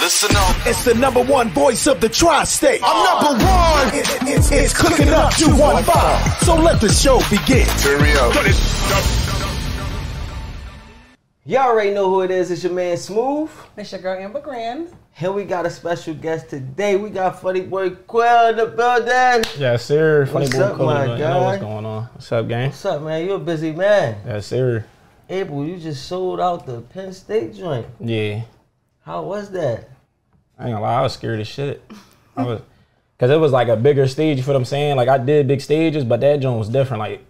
Listen up. It's the #1 voice of the tri-state. I'm #1. It's cooking up 215. So let the show begin. Turn me up. Y'all already know who it is. It's your man Smooth. It's your girl Amber Grand. Here we got a special guest today. We got Funny Boy Quill in the building. Yes, sir. Funny What's Boy up, Quill. my You know guy? what's going on? What's up, gang? What's up, man? You a busy man. Yes, sir. April, you just sold out the Penn State joint. Yeah. How was that? I ain't gonna lie, I was scared as shit. Cause it was like a bigger stage, you feel what I'm saying? Like I did big stages, but that joint was different. Like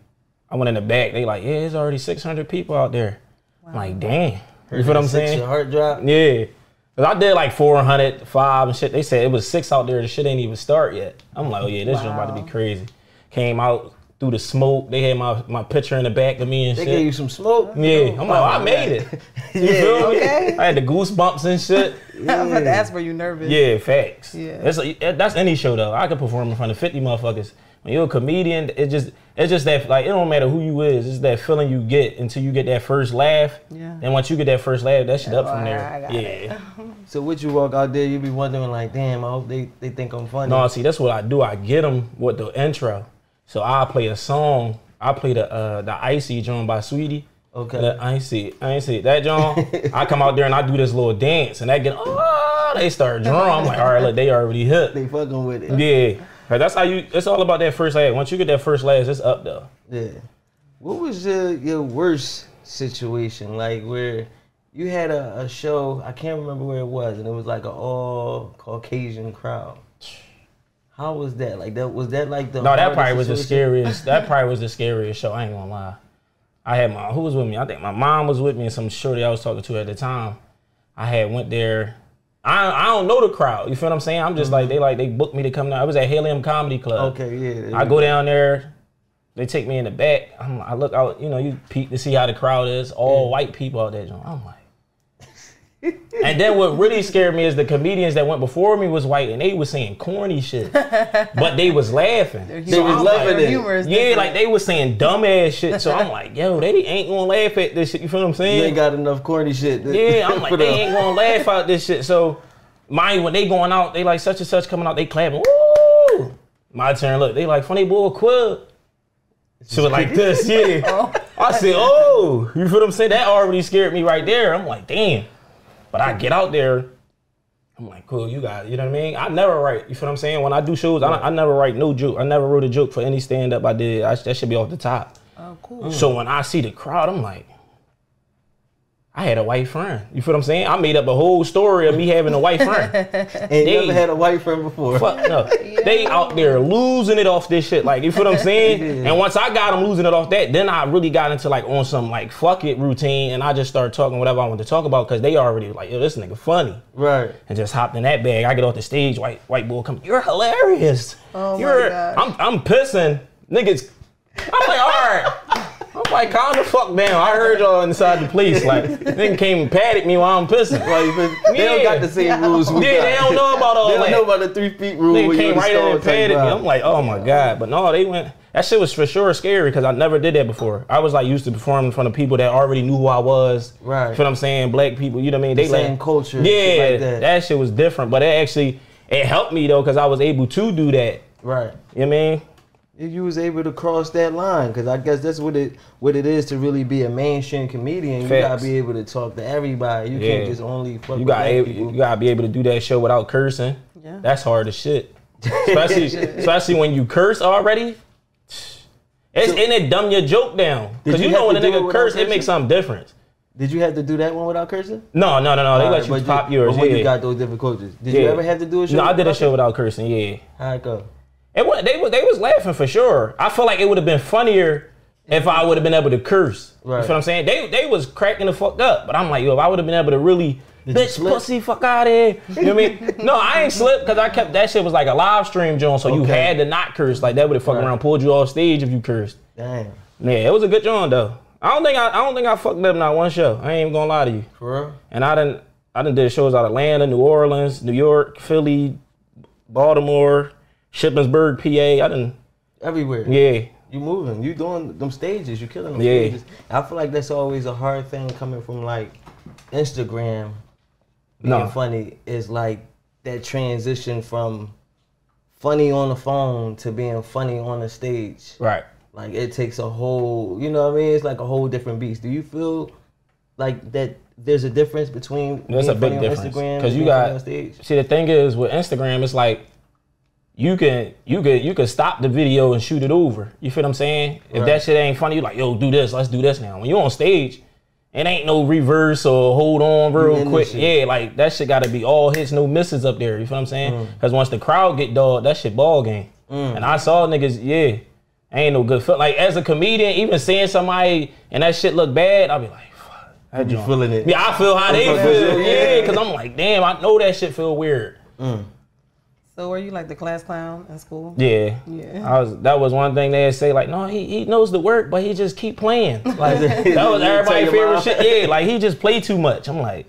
I went in the back, they like, yeah, there's already 600 people out there. Wow. I'm like, damn. You feel what I'm saying? Your heart drop? Yeah. Cause I did like 400, 5 and shit. They said it was 6 out there. The shit ain't even start yet. I'm like, oh yeah, this joint about to be crazy. Came out through the smoke. They had my picture in the back of me and shit. They gave you some smoke? Yeah. I'm like, oh, I made it. You feel me? Okay. I had the goosebumps and shit. I was about to ask, were you nervous? Yeah, facts. Yeah. That's any show though. I could perform in front of 50 motherfuckers. When you're a comedian, it's just that, like, it don't matter who you is, it's that feeling you get until you get that first laugh. Yeah. And once you get that first laugh, that shit up from there. Yeah. So what you walk out there, you be wondering like, damn, I hope they think I'm funny. No, see, that's what I do. I get them with the intro. So I play a song. I play the Icy joint by Sweetie. Okay. The Icy, that joint. I come out there and I do this little dance, and they start drum. I'm like, all right, look, they already hit. They fucking with it. Yeah. That's how it's all about that first laugh. Once you get that first laugh, it's up though. Yeah. What was your worst situation? Like where you had a show, I can't remember where it was, and it was like an all Caucasian crowd. How was that? Like was that like the No, that probably was the situation? scariest. That probably was the scariest show. I ain't gonna lie. I had who was with me? I think my mom was with me and some shorty I was talking to at the time. I had went there. I don't know the crowd. You feel what I'm saying? I'm just like they booked me to come down. I was at Helium Comedy Club. Okay, yeah. I go down there. They take me in the back. I look out. You know, you peek to see how the crowd is. All white people out there. I'm like. And then what really scared me is the comedians that went before me was white and they was saying corny shit, but they was laughing. They was laughing at it. Yeah, like they was saying dumbass shit. So I'm like, yo, they ain't gonna laugh at this shit. You feel what I'm saying? You ain't got enough corny shit. Yeah, I'm like, they ain't gonna laugh at this shit. So, when they going out, they like such and such coming out, they clapping. Woo! My turn. Look, they like Funny Boy Quill. She was like this, yeah. I said, oh, you feel what I'm saying? That already scared me right there. I'm like, damn. But I get out there, I'm like, cool, you got it. You know what I mean? I never write, you feel what I'm saying? When I do shows, I never write no joke. I never wrote a joke for any stand-up I did. That should be off the top. Oh, cool. So when I see the crowd, I'm like, I had a white friend. You feel what I'm saying? I made up a whole story of me having a white friend. Ain't never had a white friend before. Fuck no. They out there losing it off this shit. Like, you feel what I'm saying? Yeah. And once I got them losing it off that, then I really got into like on some like fuck it routine, and I just started talking whatever I wanted to talk about because they already like, yo, this nigga funny. Right. And just hopped in that bag. I get off the stage, white boy come, you're hilarious. Oh my gosh. I'm pissing. Niggas. I'm like, all right. I'm like, calm the fuck down. I heard y'all inside the place. Like, nigga came and patted me while I'm pissing. Like, they don't got the same rules we got. They don't know about all that. They don't know about the 3 feet rule. Nigga came right in and patted me. I'm like, oh my God. But no, they went. That shit was for sure scary because I never did that before. I was like used to performing in front of people that already knew who I was. Right. You feel what I'm saying? Black people, you know what I mean? They same culture. Yeah, like that shit was different. But it helped me though because I was able to do that. Right. You know what I mean? If you was able to cross that line, because I guess that's what it is to really be a mainstream comedian. You gotta be able to talk to everybody. You can't just only fuck with black people. You gotta be able to do that show without cursing. Yeah. That's hard as shit. Especially when you curse already. And it dumb your joke down. Because you know when a nigga curse, it makes something different. Did you have to do that one without cursing? No. They let you pop yours. But when you got those different coaches, did you ever have to do a show? No, I did a show without cursing. Yeah. How'd it go? They was laughing for sure. I feel like it would have been funnier if I would have been able to curse. Right. You feel what I'm saying? They was cracking the fuck up. But I'm like, yo, if I would have been able to really, bitch, pussy, fuck out of here. You know what I mean? No, I ain't slipped because I kept, that shit was like a live stream, John. So you had to not curse. Like that would have fucking around pulled you off stage if you cursed. Damn. Yeah, it was a good John though. I don't think I fucked up not one show. I ain't even gonna lie to you. For real? And I done did shows out of Atlanta, New Orleans, New York, Philly, Baltimore, Shippensburg, PA. I done everywhere. Yeah. You moving. You doing them stages. You killing them stages. I feel like that's always a hard thing coming from like Instagram being funny is like that transition from funny on the phone to being funny on the stage. Right. Like it takes a whole, you know what I mean? It's like a whole different beast. Do you feel like that there's a difference between There's being a big funny on difference. Instagram Because and you being funny got, on stage? see, the thing is with Instagram, it's like you can stop the video and shoot it over. You feel what I'm saying? If Right. that shit ain't funny, you like, yo, do this, let's do this now. When you on stage, it ain't no reverse or hold on real in quick. this shit. Yeah, like that shit gotta be all hits, no misses up there. You feel what I'm saying? Because once the crowd get dogged, that shit ball game. And I saw niggas, ain't no good feel. Like as a comedian, even seeing somebody and that shit look bad, I'll be like, fuck. That You joint. feeling it? Yeah, I feel how they feel. Yeah, because I'm like, damn, I know that shit feel weird. So were you like the class clown in school? Yeah. Yeah. That was one thing they'd say, like, no, he knows the work, but he just keep playing. Like that was You tell everybody's your favorite mom? shit. Yeah, like he just play too much. I'm like,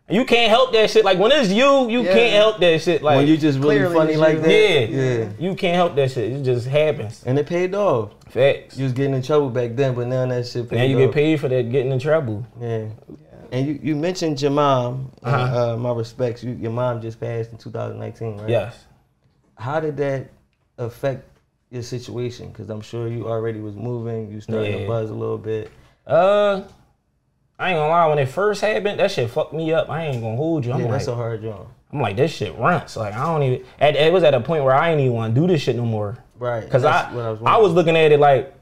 you can't help that shit. Like when it's you can't help that shit. Like When you just really Clearly funny it's like you. that. yeah, you can't help that shit. It just happens. And it paid off. Facts. You was getting in trouble back then, but now that shit paid Now you off. get paid for that getting in trouble. Yeah. And you mentioned your mom. And, Uh-huh. my respects. Your mom just passed in 2019, right? Yes. How did that affect your situation? Because I'm sure you already was moving. You started to Yeah. buzz a little bit. I ain't gonna lie, when it first happened, that shit fucked me up. I ain't gonna hold you. I'm Yeah, like, that's a hard job. I'm like, this shit runts. Like I don't even. It was at a point where I ain't even want to do this shit no more. Right. Cause That's what I was looking at it like,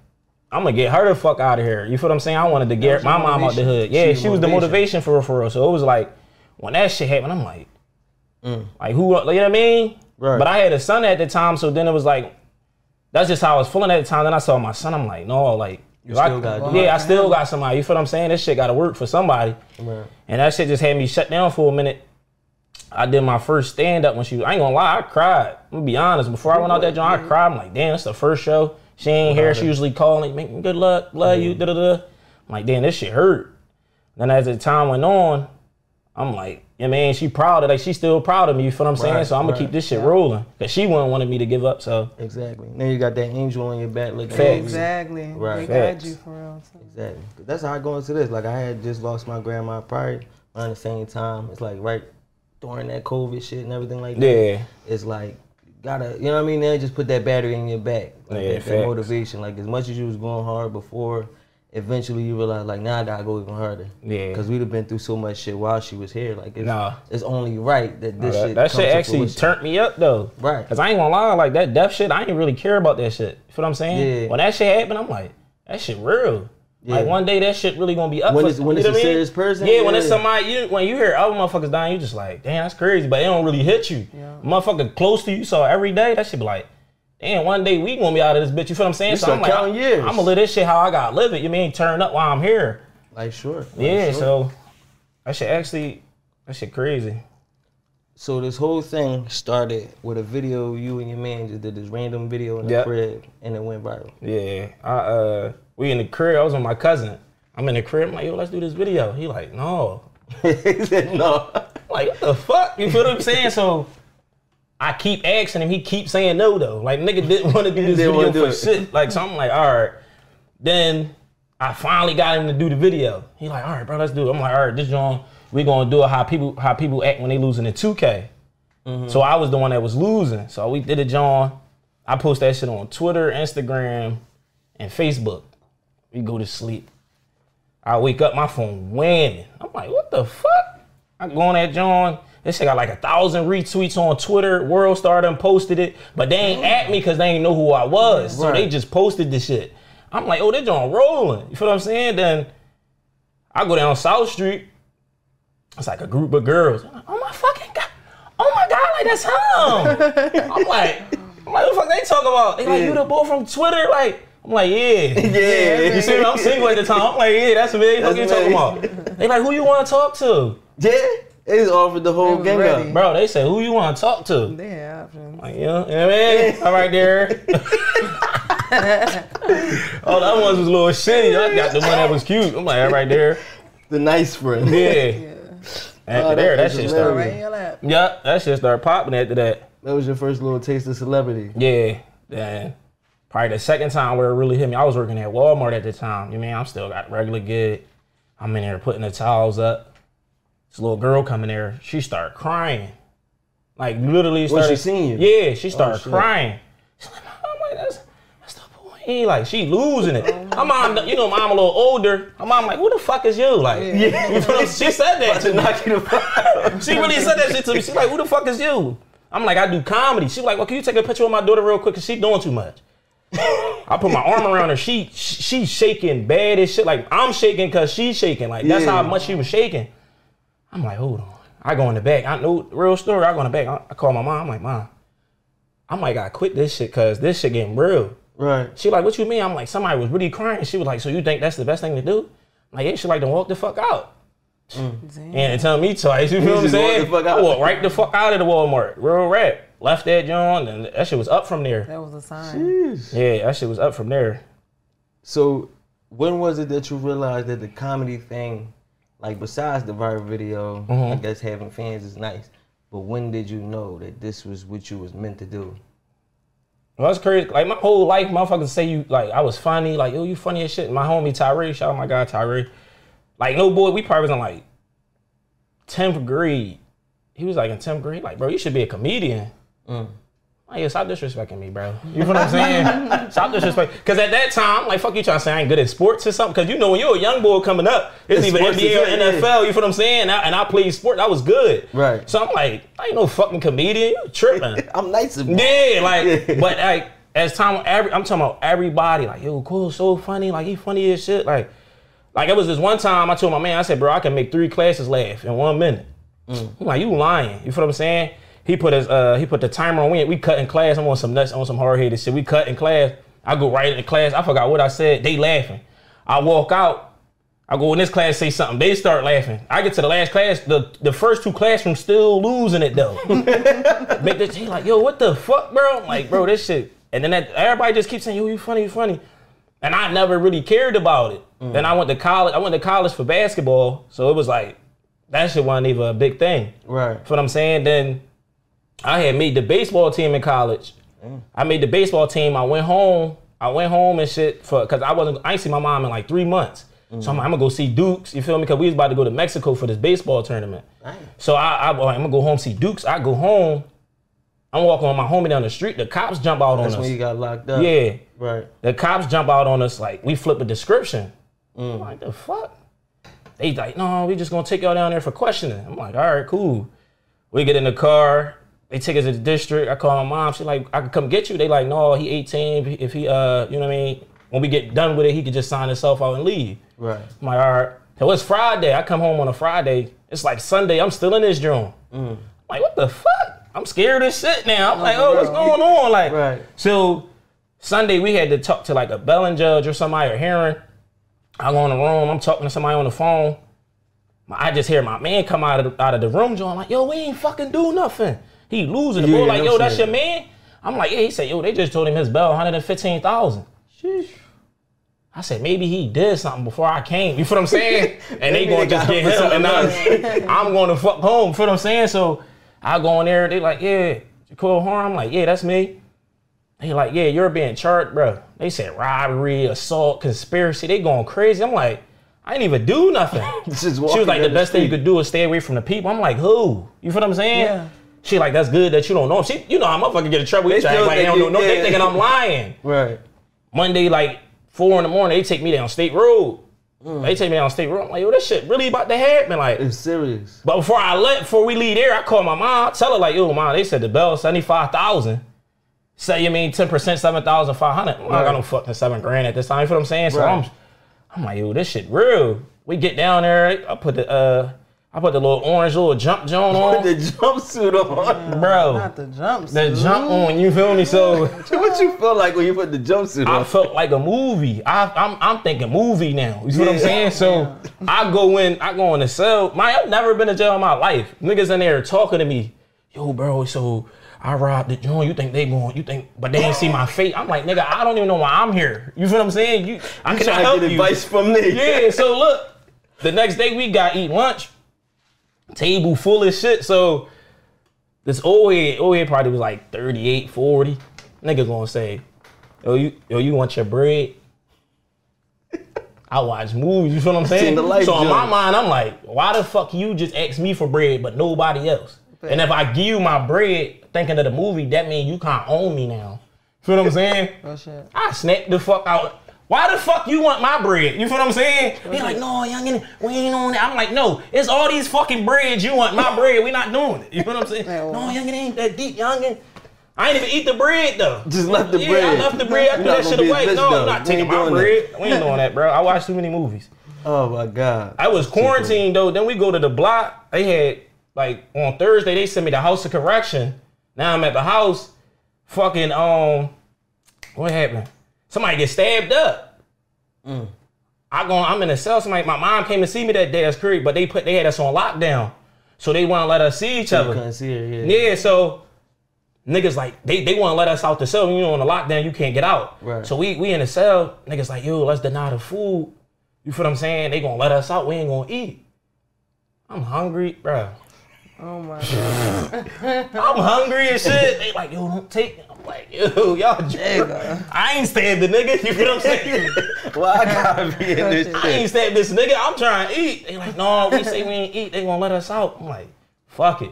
I'm gonna get her the fuck out of here. You feel what I'm saying? I wanted to get was my your mom out the motivation. hood. Yeah, She she was the motivation for real. So it was like, when that shit happened, I'm like, like who? You know what I mean? Right. But I had a son at the time, so then it was like, that's just how I was feeling at the time. Then I saw my son. I'm like, no, like. You still gotta do I still got somebody. You feel what I'm saying? This shit gotta work for somebody. Right. And that shit just had me shut down for a minute. I did my first stand up when she was, I ain't gonna lie, I cried. I'm gonna be honest. Before I went out that joint, I cried. I'm like, damn, it's the first show. She ain't here. She usually calling, make me good luck, love you, da da da. I'm like, damn, this shit hurt. Then as the time went on, I'm like, yeah, man, she proud of, like, she's still proud of me. You feel what I'm saying? Right, So I'm gonna right. keep this shit rolling. Cause she wouldn't wanted me to give up. So Exactly. Now you got that angel on your back looking Facts. at you. Exactly. Right. They guide Facts. you for real. So. Exactly. That's how I go into this. Like I had just lost my grandma probably around the same time. It's like right during that COVID shit and everything like that. yeah, It's like gotta, you know what I mean? They just put that battery in your back. Like Yeah, that facts. motivation. Like as much as you was going hard before, eventually you realize like now I gotta go even harder. Yeah. Because we'd have been through so much shit while she was here. Like it's, Nah. it's only right that this shit that comes shit to actually fruition. turned me up though. Right. Cause I ain't gonna lie, like that death shit, I ain't really care about that shit. You feel what I'm saying? Yeah. When that shit happened, I'm like, that shit real. Like Yeah. one day that shit really gonna be up When for it's- when you it's know a what I mean? serious person, Yeah, when it's yeah. somebody, when you hear other motherfuckers dying, you just like, damn, that's crazy. But it don't really hit you. Motherfucker close to you, so every day that shit be like, damn, one day we gonna be out of this bitch. You feel what I'm saying? You So start I'm like, counting years. I'm gonna live this shit how I gotta live it. You mean turn up while I'm here? Like sure. Yeah, sure. so that shit crazy. So this whole thing started with a video you and your man just did this random video in the Yep. crib and it went viral. Yeah, we in the crib. I was with my cousin. I'm in the crib. I'm like, yo, let's do this video. He like, no. He said no. I'm like, what the fuck? You feel what I'm saying? So I keep asking him. He keeps saying no though. Like nigga didn't want to do this Didn't wanna video do for it. shit. Like so I'm like, all right. Then I finally got him to do the video. He like, all right, bro, let's do it. I'm like, all right, this John, we gonna do it how people act when they losing in 2K. So I was the one that was losing. So we did it, John. I post that shit on Twitter, Instagram, and Facebook. We go to sleep. I wake up, my phone whamming. I'm like, what the fuck? I go on that John. This shit got like 1,000 retweets on Twitter. World Star done posted it, but they ain't at me because they ain't know who I was. So they Right. just posted this shit. I'm like, oh, they John rolling. You feel what I'm saying? Then I go down South Street. It's like a group of girls. I'm like, oh my fucking God. Oh my God, like that's him. I'm like, what the fuck they talking about? They like, you the boy from Twitter? Like, I'm like, yeah. Yeah. You see me? I'm single at the time. I'm like, yeah, that's me. What you That's talking me. about? They like, who you want to talk to? Yeah. They just offered the whole was gang ready. up. Bro, they said, who you want to talk to? They have options. Like, you know what I mean? All right there. Oh, the other ones was a little shitty. I got the one that was cute. I'm like, all right there. The nice friend. Yeah. After there, that is shit hilarious. started. Right in your lap. Yeah, that shit started popping after that. That was your first little taste of celebrity. Yeah. Then probably the second time where it really hit me, I was working at Walmart at the time. You mean I'm still got a regular gig. I'm in there putting the towels up. This little girl come in there, she started crying. Like literally What, started. she seen you? Yeah, she started shit. crying. She's like, I'm like, that's the boy. Like, she losing it. Her mom, you know, mom a little older. Her mom like, who the fuck is you? Like, you know, she said that to me. She really said that shit to me. She like, who the fuck is you? I'm like, I do comedy. She like, well, can you take a picture with my daughter real quick? Cause she doing too much. I put my arm around her. She's shaking bad as shit. Like, I'm shaking cause she's shaking. Like, that's how much she was shaking. I'm like, hold on. I go in the back. I know the real story. I go in the back. I call my mom. I'm like, Mom, I might gotta quit this shit cause this shit getting real. Right. She like, what you mean? I'm like, somebody was really crying. She was like, so you think that's the best thing to do? I'm like, yeah, she like to walk the fuck out. And tell me twice, you feel what I'm saying? I walked right the fuck out of the Walmart. Real rap. Left that joint and that shit was up from there. That was a sign. Jeez. Yeah, that shit was up from there. So when was it that you realized that the comedy thing, like besides the viral video, I guess having fans is nice, but when did you know that this was what you was meant to do? Well, that's crazy. Like, my whole life, motherfuckers say you, like, I was funny. Like, yo, you funny as shit. My homie Tyree, shout out my guy Tyree. Like, no boy, we probably was in like 10th grade. He was like in 10th grade. Like, bro, you should be a comedian. Like, yeah, stop disrespecting me, bro. You know what I'm saying? Stop disrespecting. Because at that time, I'm like, fuck you trying to say I ain't good at sports or something. Because you know, when you're a young boy coming up, it's either NBA or NFL, you feel what I'm saying? And I played sports, I was good. Right. So I'm like, I ain't no fucking comedian. You tripping. I'm nice about Yeah, like, but like, as time, I'm talking about everybody, like, yo, Cool, so funny, like, he funny as shit. Like it was this one time I told my man, I said, bro, I can make 3 classes laugh in 1 minute. I'm like, you lying. You feel what I'm saying? He put the timer on. We cut in class. I'm on some nuts, on some hard-headed shit. We cut in class. I go right into class. I forgot what I said. They laughing. I walk out. I go in this class, say something. They start laughing. I get to the last class. The first 2 classrooms still losing it though. Make this, he like, yo, what the fuck, bro? I'm like, bro, this shit. And then everybody just keeps saying, yo, you funny, you funny. And I never really cared about it. Then I went to college. I went to college for basketball. So it was like, that shit wasn't even a big thing. Right. You know what I'm saying? Then I had made the baseball team in college. I made the baseball team. I went home and shit because I ain't seen my mom in like 3 months. So I'm gonna go see Dukes. You feel me? Because we was about to go to Mexico for this baseball tournament. Nice. So I'm gonna go home see Dukes. I go home. I'm walking with my homie down the street. The cops jump out on us. That's when you got locked up. Yeah. Right. The cops jump out on us like we flip a description. I'm like, the fuck? They like, no, we just gonna take y'all down there for questioning. I'm like, all right, cool. We get in the car. They take us to the district. I call my mom. She like, I could come get you. They like, no, he 18. If he, you know what I mean? When we get done with it, he could just sign himself out and leave. Right. I'm like, all right. So it's Friday. I come home on a Friday. It's like Sunday. I'm still in this room. I'm like, what the fuck? I'm scared as shit now. I'm like, oh, what's going on? Like, so Sunday we had to talk to like a Belling judge or somebody or hearing. I go in the room. I'm talking to somebody on the phone. I just hear my man come out of the room, John, like, yo, we ain't fucking do nothing. He losing the ball, like, yo, that's your man? I'm like, yeah, he said, yo, they just told him his bail, $115,000. Sheesh. I said, maybe he did something before I came. You feel what I'm saying? And they gonna just get him, and I'm going to fuck home. You feel what I'm saying? So I go in there, they like, yeah, Jaquil Horn. I'm like, yeah, that's me. They like, yeah, you're being charged, bro. They said robbery, assault, conspiracy. They going crazy. I'm like, I didn't even do nothing. She was like, the best thing you could do is stay away from the people. I'm like, who? You feel what I'm saying? Yeah. She like, that's good that you don't know. She, you know, I'm motherfucker get in trouble. They don't know. They thinking I'm lying. Right. Monday, like 4 in the morning, they take me down State Road. They take me down State Road. I'm like, yo, this shit really about to happen. Like, it's serious. But before we leave there, I call my mom. I tell her like, yo, mom, they said the bill $75,000. Say you mean 10%, 7,500. I got no fucking $7,000 at this time. You feel what I'm saying? So I'm like, yo, this shit real. We get down there. I put the little orange little jump joint on. The jumpsuit on. Bro. Not the jumpsuit. The jump on, you feel me? So what you feel like when you put the jumpsuit on? I felt like a movie. I'm thinking movie now. You see what I'm saying? So I go in the cell. I've never been to jail in my life. Niggas in there talking to me. Yo, bro, so I robbed the joint. But they ain't see my face. I'm like, nigga, I don't even know why I'm here. You feel what I'm saying? I cannot help you. Advice from me. Yeah, so look, the next day we got eat lunch. Table full of shit. So this old head probably was like 38, 40. Nigga gonna say, yo, you want your bread? I watch movies. You feel what I'm saying? So in my mind, I'm like, why the fuck you just ask me for bread, but nobody else? And if I give you my bread, thinking of the movie, that means you can't own me now. Feel what I'm saying? Oh shit. I snap the fuck out. Why the fuck you want my bread? You feel what I'm saying? He like, no, youngin, we ain't on that. I'm like, no, it's all these fucking breads. You want my bread? We not doing it. You feel what I'm saying? No, youngin, ain't that deep, youngin. I ain't even eat the bread though. Just left the bread. I left the bread. I threw that shit away. No, I'm not taking my bread. We ain't doing that, bro. I watch too many movies. Oh my God. I was quarantined though. Then we go to the block. They had like on Thursday. They sent me the house of correction. Now I'm at the house. Fucking what happened? Somebody get stabbed up. I'm in a cell. Somebody, my mom came to see me that day. That's crazy. But they had us on lockdown, so they want to let us see each other. Couldn't see her, yeah. So niggas like they want to let us out the cell. You know, on the lockdown you can't get out. Right. So we in the cell. Niggas like, yo, let's deny the food. You feel what I'm saying? They gonna let us out. We ain't gonna eat. I'm hungry, bro. Oh my God. I'm hungry and shit. They like, yo, don't take it. I'm like, yo, y'all I ain't stabbed the nigga. You feel what I'm saying? Well, I gotta be in this shit. I ain't stabbed this nigga. I'm trying to eat. They like, no, we say we ain't eat. They gonna let us out. I'm like, fuck it.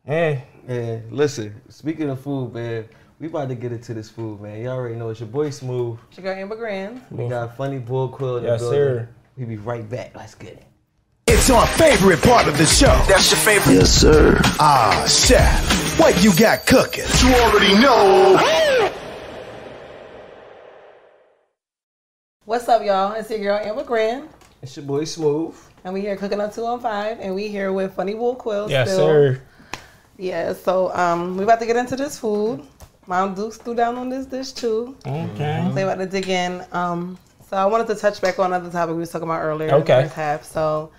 Yeah. Yeah, listen, speaking of food, man, we about to get into this food, man. Y'all already know it's your boy Smooth. She got Amber Grand. We got Funny Bull Quill in the Yes, building. sir. We be right back. Let's get it. It's our favorite part of the show. That's your favorite? Yes, sir. Ah, chef, what you got cooking? You already know. What's up, y'all? It's your girl Amber Grand. It's your boy Smooth. And we here cooking up 215, and we here with Funny Bull Quill. Yes, still. sir. Yeah, so we about to get into this food. Mom Dukes threw down on this dish too. Okay. They about to dig in. So I wanted to touch back on another topic we was talking about earlier. Okay. In the first half. So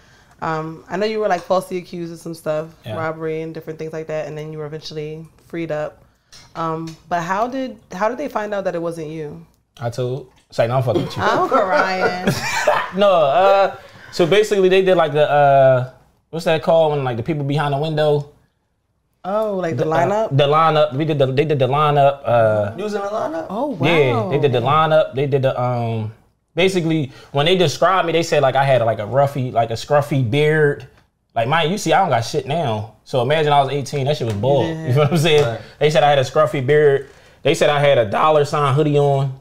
I know you were like falsely accused of some stuff, robbery and different things like that, and then you were eventually freed up. But how did they find out that it wasn't you? I told. Say, no, I'm fucking with you. I'm crying. No, so basically they did like the, what's that called when like the people behind the window? Oh, like the lineup? The lineup. They did the lineup. Using the lineup? Oh, wow. Yeah, they did the lineup. They did the, basically when they described me, they said like I had like a scruffy beard. Like, man, you see, I don't got shit now. So imagine I was 18, that shit was bald. You know what I'm saying? Right. They said I had a scruffy beard. They said I had a $sign hoodie on,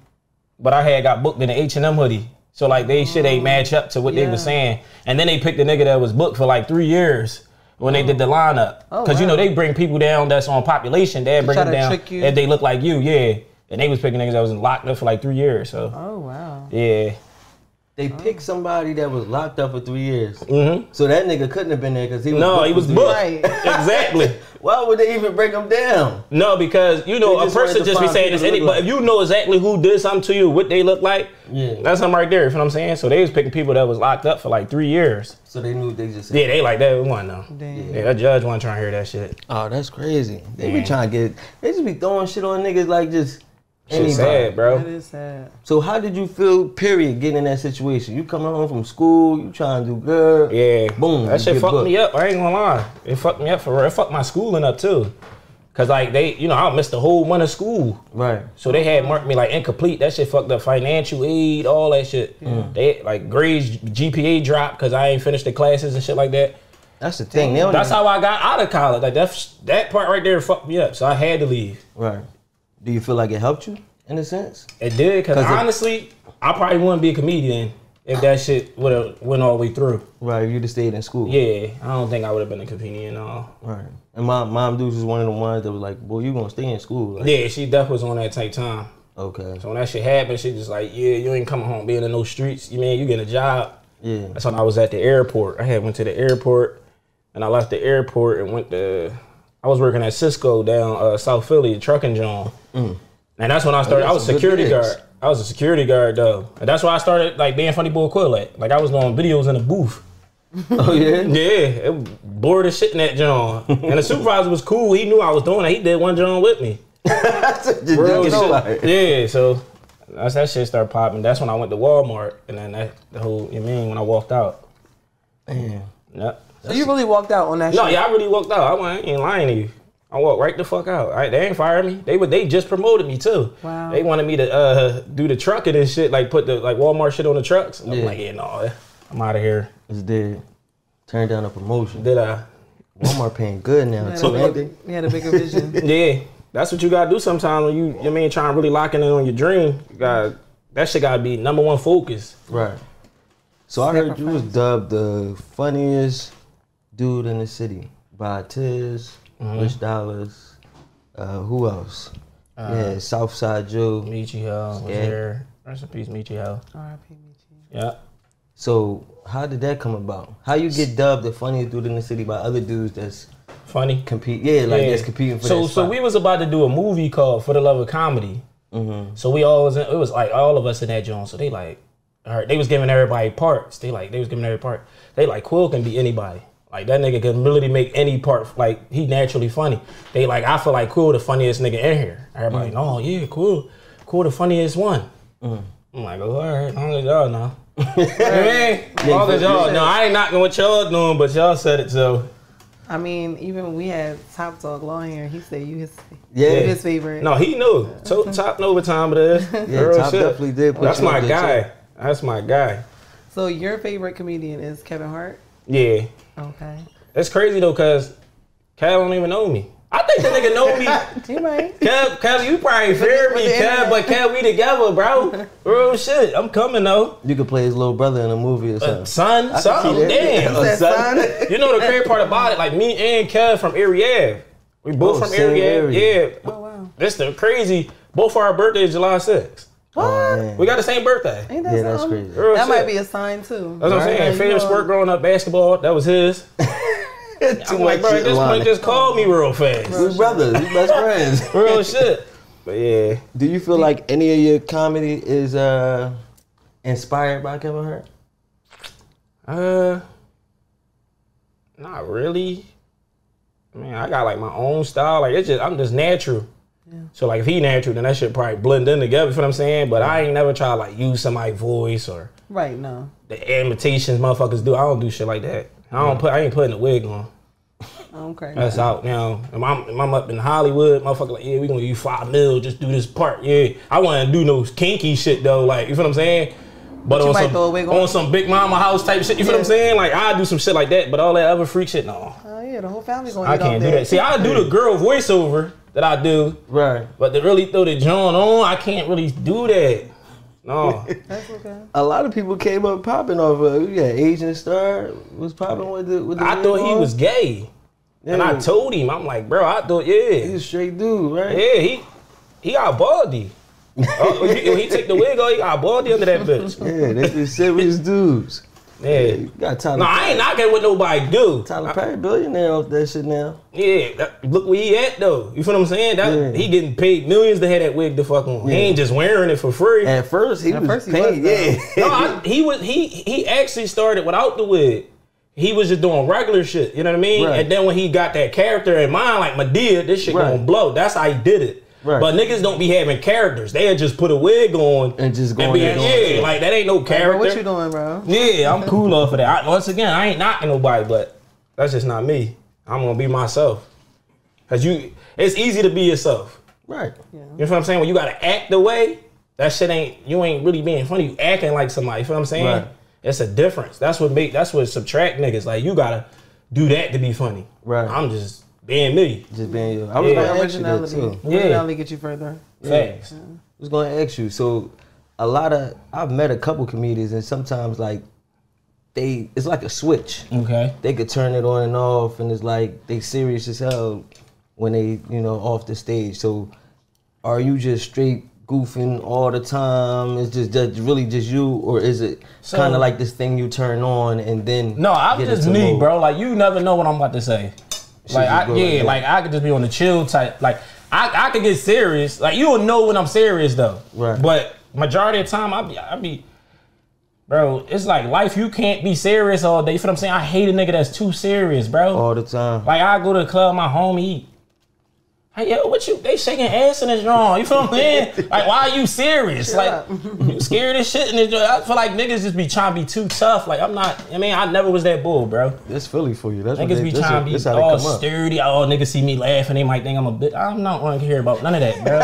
but I had got booked in the H&M hoodie. So like they shit ain't match up to what they were saying. And then they picked the nigga that was booked for like 3 years when they did the lineup. Cause you know, they bring people down that's on population. They bring them down if they look like you, And they was picking niggas that was locked up for like 3 years, so. Oh, wow. Yeah. They picked somebody that was locked up for 3 years. So that nigga couldn't have been there because he was booked. Right. Exactly. Why would they even break him down? No, because, you know, a person just be saying this, but if you know exactly who did something to you, what they look like, that's something right there, you know what I'm saying? So they was picking people that was locked up for like 3 years. So they knew they just... Yeah, they like that, we want to know. Damn. Yeah, that judge wasn't trying to hear that shit. Oh, that's crazy. They be trying to they just be throwing shit on niggas like just... Shit sad, bro. That is sad. So how did you feel, period, getting in that situation? You coming home from school, you trying to do good. Yeah. Boom. That shit fucked me up. I ain't gonna lie. It fucked me up for real. It fucked my schooling up too. Cause like they, you know, I missed the whole month of school. Right. So they had marked me like incomplete. That shit fucked up financial aid, all that shit. They like grades, GPA dropped cause I ain't finished the classes and shit like that. That's the thing. That's how I got out of college. Like that part right there fucked me up. So I had to leave. Right. Do you feel like it helped you in a sense? It did, cause honestly, I probably wouldn't be a comedian if that shit would have went all the way through. Right, if you'd have stayed in school. Yeah, I don't think I would have been a comedian at all. Right. And my mom Dukes was one of the ones that was like, boy, you gonna stay in school. Like, Yeah, she definitely was on that type time. Okay. So when that shit happened, she just like, yeah, you ain't coming home being in no streets. You mean you getting a job? Yeah. That's when I was at the airport. I went to the airport, and I left the airport and I was working at Cisco down South Philly, trucking John. And that's when I started. I was a security guard. I was a security guard though. And that's why I started like being Funny Bull Quill at. Like I was doing videos in the booth. Oh yeah? Yeah, it bored as shit in that John. And the supervisor was cool. He knew I was doing it. He did one John with me. Real shit. Yeah, so that's that shit started popping. That's when I went to Walmart, and then the whole, you mean, when I walked out. Damn. Yep. So you really walked out on that shit? No, yeah, I really walked out. I ain't lying to you. I walked right the fuck out. They ain't fired me. They just promoted me too. Wow. They wanted me to do the trucking and shit, like put the Walmart shit on the trucks. And I'm like, yeah, no, I'm out of here. It's dead. Turn down a promotion. Did I? Walmart paying good now too, ain't they? You had a bigger vision. Yeah, that's what you gotta do sometimes when you trying to really lock in on your dream. That shit gotta be number one focus. Right. So I heard you was dubbed the funniest dude in the city by Tiz, Rich Dollars, who else? Yeah, Southside Joe. Michi Hill was there. Rest in peace, Michi Hill. R.I.P. Michi. Yeah. So how did that come about? How you get dubbed the funniest dude in the city by other dudes that's funny? That's competing for that spot. So we was about to do a movie called For the Love of Comedy. So we always, it was like all of us in that joint. So they like, they was giving everybody parts. They was giving every part. They like, Quill can be anybody. Like that nigga can really make any part. Like he naturally funny. They like, I feel like Quill the funniest nigga in here. Everybody, oh yeah, Quill the funniest one. I'm like, oh, all right, long as y'all know. Long as y'all know. I ain't knocking what y'all doing, but y'all said it, so. I mean, even when we had Top Dog Law here, he said you his favorite. No, he knew. Top know what time it is. Yeah, Top definitely did. That's my guy. That's my guy. So your favorite comedian is Kevin Hart? Yeah. Okay. It's crazy though, cause Kev don't even know me. I think the nigga know me. He might. Kev, you probably fear me, Kev, but Kev, we together, bro. Real shit. I'm coming though. You could play his little brother in a movie or something. Something. Damn. Son. You know the crazy part about it? Like me and Kev from Erie Ave. We both from Erie Ave. Yeah. Oh wow. This the crazy. Both our birthdays July 6th. What? We got the same birthday. Ain't that that's something? crazy. Real That shit. might be a sign too. That's what I'm saying. Favorite sport growing up, basketball. That was his. I'm like, bro, at this point, just call me real fast. We brothers, we best friends. Real shit. But yeah. Do you feel like any of your comedy is inspired by Kevin Hart? Not really. I mean, I got like my own style. Like I'm just natural. Yeah. So like if he natural, then that shit probably blend in together. You know what I'm saying? But I ain't never try to like use somebody's voice or no. The imitations motherfuckers do. I don't do shit like that. I ain't putting a wig on. Okay. That's out now. If I'm up in Hollywood, motherfucker like, yeah, we gonna use $5 million, just do this part. Yeah. I wanna do no kinky shit though. Like, you feel what I'm saying? But on some Big Mama house type shit, you feel what I'm saying? Like I do some shit like that, but all that other freak shit, no. Oh yeah, the whole family's gonna I can't do that. See, I do the girl voiceover that I do. Right. But to really throw the joint on, I can't really do that. No. That's okay. A lot of people came up popping off of Asian Star was popping with the I thought he was gay. Yeah. And I told him, I'm like, bro, I thought, he's a straight dude, right? Yeah, he got baldy. When he take the wig off, he got baldy under that bitch. Yeah, they just serious dudes. Yeah. You got Tyler Perry. I ain't knocking what nobody do. Tyler Perry billionaire off that shit now. Yeah, look where he at though. You feel what I'm saying? He getting paid millions to have that wig to fuck on. He ain't just wearing it for free. At first he was paid. No, he actually started without the wig. He was just doing regular shit. You know what I mean? Right. And then when he got that character in mind, like Madea, this shit gonna blow. That's how he did it. Right. But niggas don't be having characters. They'll just put a wig on and just go. Like that ain't no character. Bro, what you doing, bro? Yeah, I'm cool off of that. Once again, I ain't knocking nobody, but that's just not me. I'm gonna be myself. Cause it's easy to be yourself. Right. Yeah. You know what I'm saying? When you gotta act the way, that shit you ain't really being funny. You acting like somebody. You feel what I'm saying? Right. It's a difference. That's what subtract niggas. Like you gotta do that to be funny. Right. I'm just being me. Just being you. I was gonna ask you that too. Originality get you further. Thanks. I was gonna ask you. So I've met a couple comedians and sometimes like it's like a switch. Okay. They could turn it on and off and it's like they serious as hell when they, off the stage. So are you just straight goofing all the time? It's just really just you, or is it kind of like this thing you turn on and then? No, I'm just me, bro. Like you never know what I'm about to say. Like I could just be on the chill type. Like I could get serious. Like you don't know when I'm serious though. Right. But majority of the time I be, bro. It's like life. You can't be serious all day. You feel what I'm saying? I hate a nigga that's too serious, bro. All the time. Like I go to the club, my homie. Hey, yo, what you? They shaking ass in this drawing. You feel what I'm saying? Like, why are you serious? Like, you scared as shit in this drawing. I feel like niggas just be trying to be too tough. Like, I'm not. I mean, I never was that bull, bro. That's Philly for you. That's niggas be trying to be all sturdy. Oh, niggas see me laughing. They might think I'm a bitch. I'm not want to hear about none of that, bro.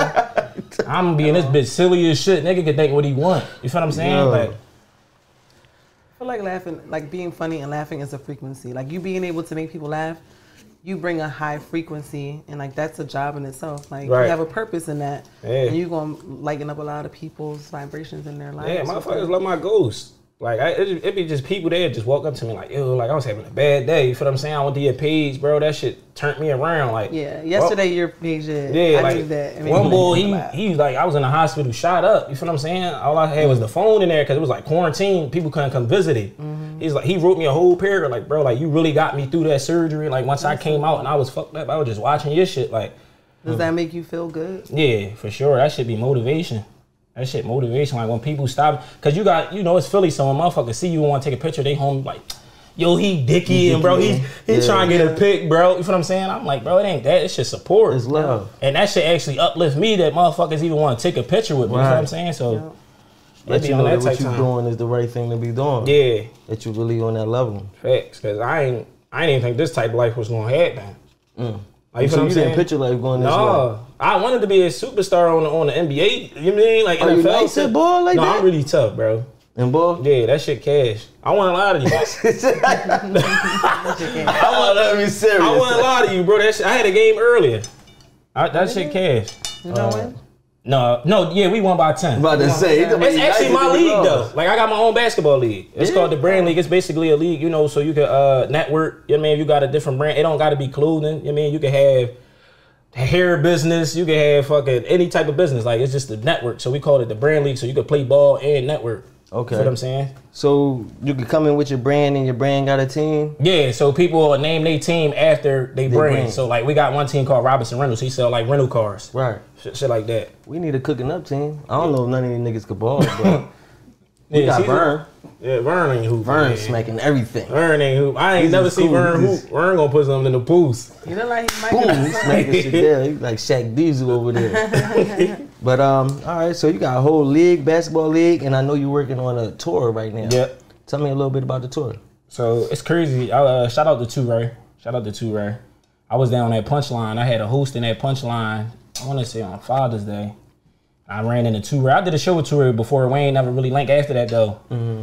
I'm gonna be in this bitch silly as shit. Nigga can think what he want. You feel what I'm saying? Like, I feel like laughing, like being funny and laughing is a frequency. Like you being able to make people laugh, you bring a high frequency, and like that's a job in itself. Like you have a purpose in that, and you gonna lighten up a lot of people's vibrations in their lives. Yeah, motherfuckers love my ghost. Like it be just people there just walk up to me like, yo, like I was having a bad day. You feel what I'm saying? I went to your page, bro. That shit turned me around. Like yesterday your page did. Yeah, I like that. I mean, one boy, he was like, I was in the hospital, shot up. You feel what I'm saying? All I had was the phone in there because it was like quarantine. People couldn't come visit it. He's like, he wrote me a whole paragraph like, bro, like you really got me through that surgery. Like once I came out and I was fucked up, I was just watching your shit. Like, does that make you feel good? Yeah, for sure. That should be motivation. That shit motivation. Like when people stop, cause you got, you know, it's Philly, so when motherfuckers see you and want to take a picture, they home like, yo, he dicky and bro, he trying to get a pic, bro. You feel what I'm saying? I'm like, bro, it ain't that. It's just support. It's love. And that shit actually uplift me that motherfuckers even want to take a picture with me. You know what I'm saying? So let you know that what you're doing is the right thing to be doing. Yeah. That you really on that level. Facts. Cause I ain't even think this type of life was gonna happen. Like, so you didn't picture life going this way? No, I wanted to be a superstar on the NBA. You know what I mean? Like NFL. You nice at ball like that? No, I'm really tough, bro. And ball? Yeah, that shit cash. I want a lot of you. I want to be serious. I want a lot of you, bro. That shit, I had a game earlier. That shit cash. You know when? No, yeah, we won by 10. I'm about to say, it's actually my league though. Like I got my own basketball league. It's called the Brand League. It's basically a league, you know, so you can network. You know what I mean? You got a different brand. It don't got to be clothing. You know what I mean? You can have hair business. You can have fucking any type of business. Like it's just a network. So we call it the Brand League. So you can play ball and network. Okay. You know what I'm saying? So you can come in with your brand and your brand got a team? Yeah, so people will name their team after they brand. So like we got one team called Robinson Rentals. He sell like rental cars. Right. Shit like that. We need a cooking up team. I don't know if none of these niggas could ball, but we got Vern. Yeah, Vern ain't hoop. Vern smacking everything. Vern ain't hoop. I ain't never seen Vern hoop. Vern gonna put something in the poos. You know, like he might be smacking shit there. He like Shaq Diesel over there. But all right, so you got a whole league, basketball league, and I know you're working on a tour right now. Yep. Tell me a little bit about the tour. So it's crazy. Shout out to Two Ray. Shout out to Two Ray. I was down at Punchline. I had a host in that Punchline. I want to say on Father's Day. I ran into Two Ray. I did a show with Two Ray before. Wayne never really linked after that though.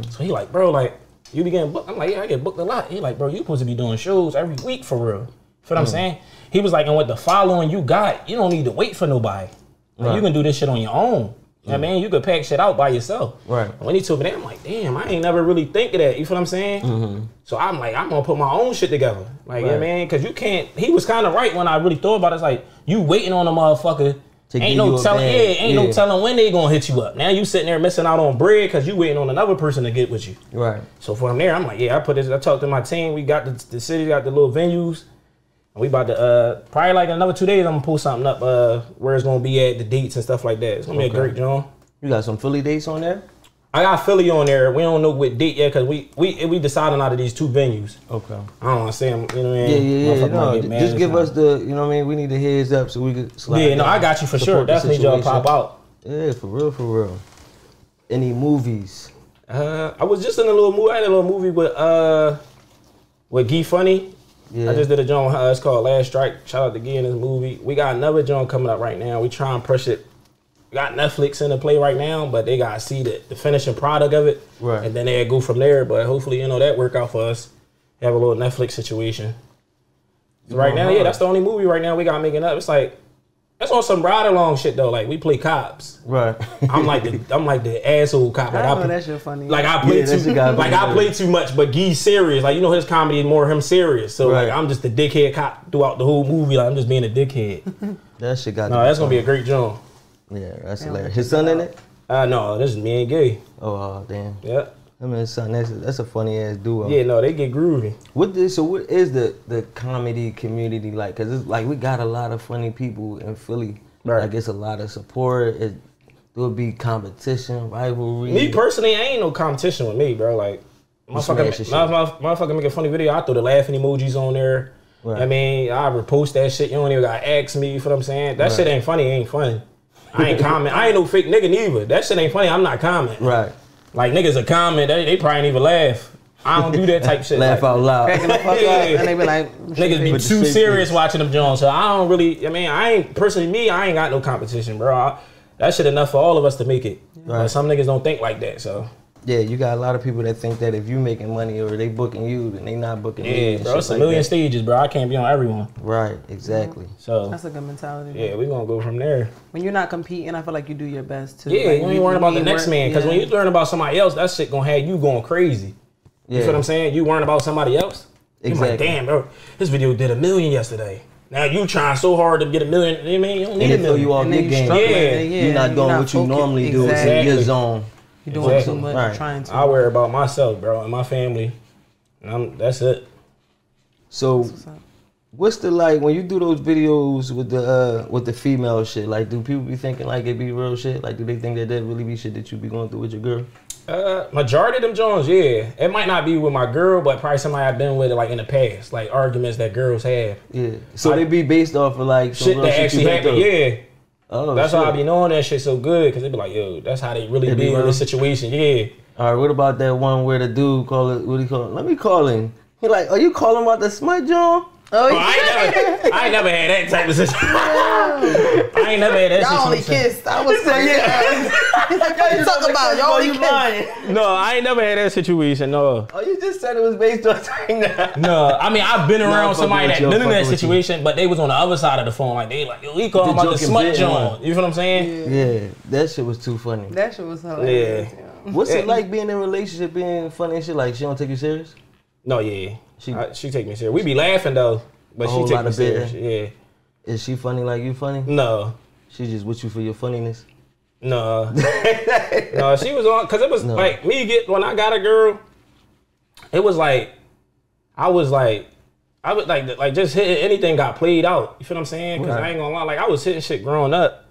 So he like, bro, like you be getting booked. I'm like, yeah, I get booked a lot. He like, bro, you supposed to be doing shows every week for real. Feel what I'm saying? He was like, and with the following you got, you don't need to wait for nobody. Like, you can do this shit on your own. You know what I mean? You could pack shit out by yourself. Right. And when he told me that, I'm like, damn, I ain't never really think of that. You feel what I'm saying? So I'm like, I'm gonna put my own shit together. Like, you know what I mean? Cause you can't, he was kind of right when I really thought about it. It's like, you waiting on a motherfucker. Ain't no telling, no telling when they gonna hit you up. Now you sitting there missing out on bread cause you waiting on another person to get with you. Right. So from there, I'm like, yeah, I talked to my team. We got the city, got the little venues. We about to probably like another 2 days. I'm gonna pull something up where it's gonna be at, the dates and stuff like that. It's gonna be a great joint. You got some Philly dates on there? I got Philly on there. We don't know what date yet because we deciding out of these 2 venues. Okay. I don't want to say them. You know what I mean? Yeah. No, just give us the. You know what I mean? We need the heads up so we could. Slide yeah. No, I got you for sure. Definitely, y'all pop out. Yeah, for real, for real. Any movies? I was just in a little movie. I had a little movie with Guy Funny. Yeah. I just did a joint. It's called Last Strike. Shout out to Guy in this movie. We got another joint coming up right now. We try and push it. We got Netflix in the play right now, but they gotta see the finishing product of it, right? And then they go from there. But hopefully, you know, that work out for us. Have a little Netflix situation. So right now, yeah, that's the only movie right now we got making up. It's like that's on some ride along shit though. Like we play cops, right? I'm like the asshole cop. Like, I know that shit funny. Like I play I play too much, but Guy's serious. Like you know, his comedy is more him serious. So like I'm just the dickhead cop throughout the whole movie. Like I'm just being a dickhead. That shit got. No, that's gonna be a great joint. Yeah, that's hilarious. His son in it? No, this is me and Gay. Oh, damn. Yeah. I mean, his son, that's a funny ass duo. Yeah, no, they get groovy. What is the comedy community like? Cause it's like we got a lot of funny people in Philly. Right. Like it's a lot of support. There will be competition, rivalry. Me personally, ain't no competition with me, bro. Like motherfucker make a funny video. I throw the laughing emojis on there. I mean, I repost that shit. You don't even gotta ask me. You feel what I'm saying? That shit ain't funny. It ain't funny. I ain't comment. I ain't no fake nigga neither. That shit ain't funny. I'm not commenting. Right. Like niggas a comment. They probably ain't even laugh. I don't do that type shit. Laugh out loud. Cracking the fuck up, and they be like, niggas be too serious watching them Jones. So I don't really. I mean, I ain't got no competition, bro. That shit enough for all of us to make it. Right. But some niggas don't think like that. So. Yeah, you got a lot of people that think that if you making money or they booking you, then they not booking me. Yeah, bro, it's a million stages, bro. I can't be on everyone. Right, exactly. So that's a good mentality. Yeah, we gonna go from there. When you're not competing, I feel like you do your best too. Yeah, like, you ain't worrying about the next man. Because when you learn about somebody else, that shit gonna have you going crazy. You feel what I'm saying? You worrying about somebody else? Exactly. You like, damn, bro, this video did 1 million yesterday. Now you trying so hard to get 1 million. You mean you don't need 1 million. You off your game. You're not doing what you normally do. It's in your zone. You're doing too much, trying to. I worry about myself, bro, and my family. And that's it. So, what's the like when you do those videos with the female shit? Like, do people be thinking like it be real shit? Like, do they think that really be shit that you be going through with your girl? Majority of them Jones, yeah. It might not be with my girl, but probably somebody I've been with like in the past, like arguments that girls have. Yeah. So they be based off of like shit that actually happened. Yeah. Oh, that's how I be knowing that shit so good, because they be like, yo, that's how they really be in this situation. Yeah. All right, what about that one where the dude call it, what do you call it? Let me call him. He like, are you calling about the smut, John? Oh, I ain't never had that type of situation. I ain't never had that situation. Y'all only kissed. I was saying, you talking about y'all only kissed. No, I ain't never had that situation. No. Oh, you just said it was based on saying that. No, I mean I've been around somebody that been in that situation, but they was on the other side of the phone. Like they like, yo, he calling about the smut John. You feel what I'm saying? Yeah, that shit was too funny. That shit was hilarious. Yeah. What's it like being in a relationship, being funny and shit? Like she don't take you serious? No, yeah. She take me serious. We be laughing though, but she take me serious. Yeah. Is she funny like you funny? No. She just with you for your funniness? No. No, she was on, cause it was like when I got a girl, it was like I would like just hitting anything got played out. You feel what I'm saying? Cause I ain't gonna lie, like I was hitting shit growing up,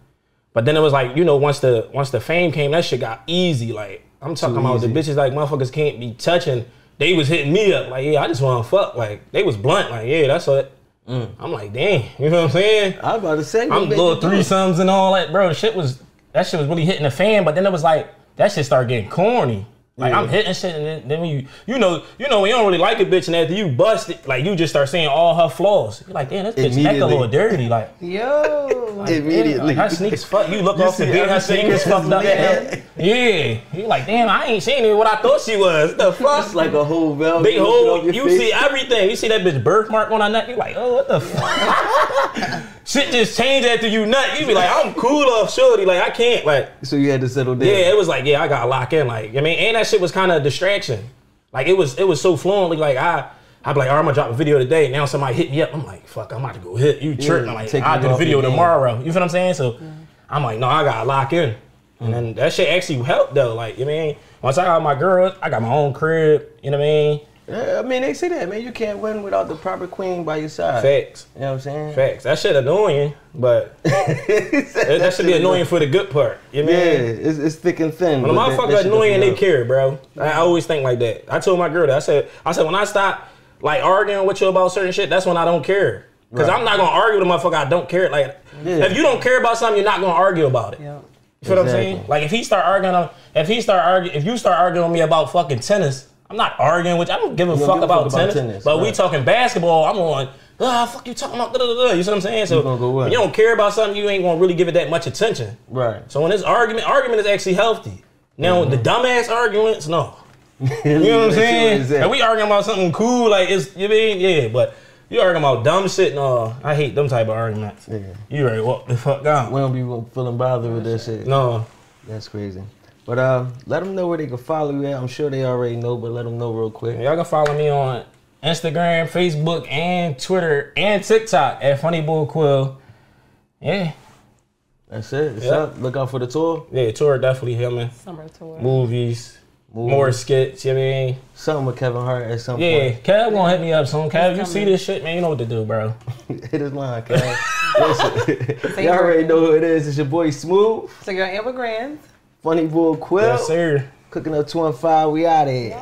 but then it was like, you know, once the fame came, that shit got easy. Like I'm talking about the bitches like motherfuckers can't be touching. They was hitting me up like, yeah, I just want to fuck. Like they was blunt, like, yeah, that's what. I'm like, damn, you know what I'm saying? I was about to say, I'm little threesomes and all that, bro. That shit was really hitting the fan. But then it was like that shit started getting corny. Like I'm hitting shit, and then when you know when you don't really like a bitch, and after you bust it, like you just start saying all her flaws. You're like, damn, this bitch act a little dirty, like like, immediately. Her sneakers fuck. You look off the bed, her sneakers fucked up. Yeah, you like, damn, I ain't seen it what I thought she was. The fuck, it's like a whole velvet. Big hole. You see everything. You see that bitch birthmark on her neck. You like, oh, what the fuck? Shit just changed after you nut. You be like, I'm cool off shorty. Like I can't like. So you had to settle down. Yeah, it was like, yeah, I gotta lock in. Like, I mean, and that shit was kind of a distraction. Like it was so fluently. Like I'd be like, all right, I'm gonna drop a video today. Now somebody hit me up. I'm like, fuck, I'm about to go hit you. Tripping. I'm like, I'll do the video tomorrow. You feel what I'm saying? So I'm like, no, I gotta lock in. And then that shit actually helped though. Like, you know what I mean? Once I got my girl, I got my own crib. You know what I mean? Yeah, I mean, they say that, man. You can't win without the proper queen by your side. Facts. You know what I'm saying? Facts. That shit annoying, but that should be annoying for the good part. You know what I mean? It's thick and thin. When a motherfucker annoying and they care, bro. I always think like that. I told my girl that. I said when I stop like arguing with you about certain shit, that's when I don't care. Because I'm not gonna argue with a motherfucker I don't care. Like if you don't care about something, you're not gonna argue about it. Yeah. You feel what I'm saying? Like if you start arguing with me about fucking tennis, I'm not arguing with you. I don't give a fuck about tennis. But we talking basketball, I'm on, fuck you talking about, you see what I'm saying? So when you don't care about something, you ain't gonna really give it that much attention. Right. So when this argument is actually healthy. Now the dumbass arguments, no. You know what I'm saying? And we arguing about something cool, like it's, you mean? Yeah, but you arguing about dumb shit, no. I hate them type of arguments. Yeah. You ready to walk the fuck down. We don't be feeling bothered with that shit. No. That's crazy. But let them know where they can follow you at. I'm sure they already know, but let them know real quick. Y'all can follow me on Instagram, Facebook, and Twitter, and TikTok at Funny Bull Quill. Yeah. That's it. It's up. Look out for the tour. Yeah, tour definitely coming. Summer tour. Movies. More skits, you know what I mean? Something with Kevin Hart at some point. Yeah, Kev gonna hit me up soon. Kev, you see this shit, man, you know what to do, bro. Hit his line, Kev. Listen, y'all already know who it is. It's your boy Smooth. So you're Amber Grand. Funny Bull Quill. Yes, sir. Cooking up 2 and 5. We out of here.